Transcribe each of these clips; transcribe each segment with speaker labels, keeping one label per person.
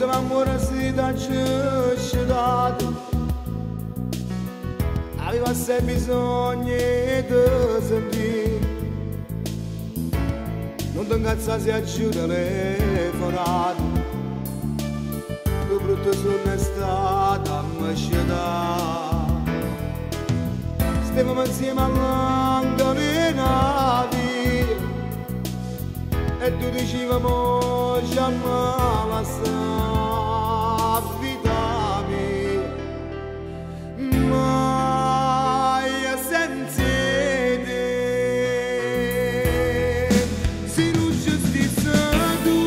Speaker 1: se m'amore si da cescidato, aveva assai bisogno di sentire, non ti incazzassi a giù telefonato, che brutto sono stata a me scedato. Stavamo insieme all'anca via e tu dicevamo già la sa vita mia, ma io senza te, se non ci stessi tu,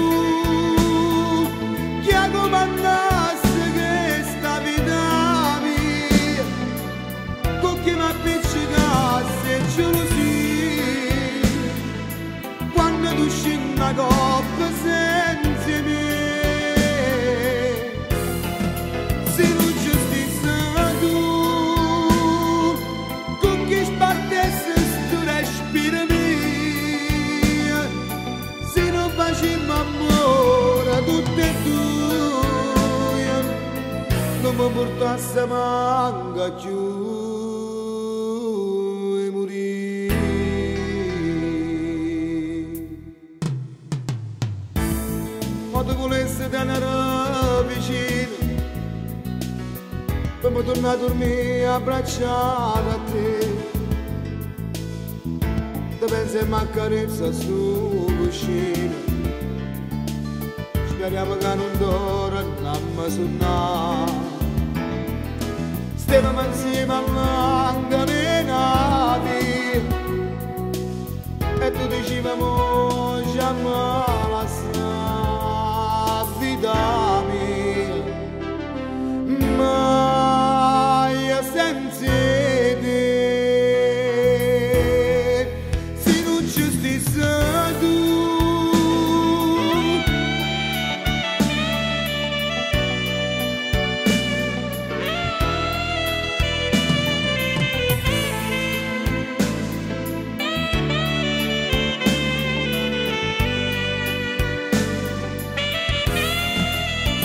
Speaker 1: chi ha comandasse questa vita mia, con chi mi appiccicasse gelosia, quando tu scendi una coppa senza me, se non ci stessi tu, con chi spartesse sto respiro mio, se non facemmo amore tutte e due, non mi portasse manca più e morire. Ma tu volessi tenere vicino per poi tornare a dormire abbracciato a te, ti pensi e mi accarezza su cuscino, speriamo che non torniamo su no. Stavamo insieme all'anca via e tu dicevamo già la sa vita mia, ma io senza te, se non ci stessi tu,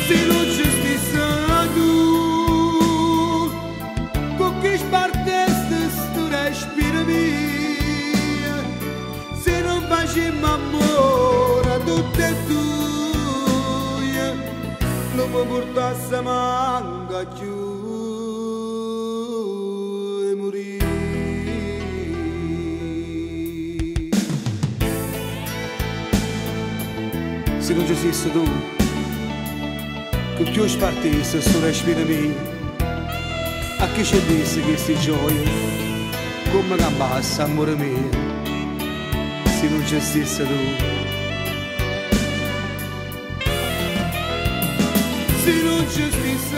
Speaker 1: se non ci stessi tu, con chi spartesse sto respiro mio, se non facemmo amore tutte e due, non mi portasse manca più e morire. Se non ci stessi tu, con chi spartisse sto respiro mio, a chi ci disse queste gioie, come cambasse amore mio, se non ci stessi tu. Se non ci stessi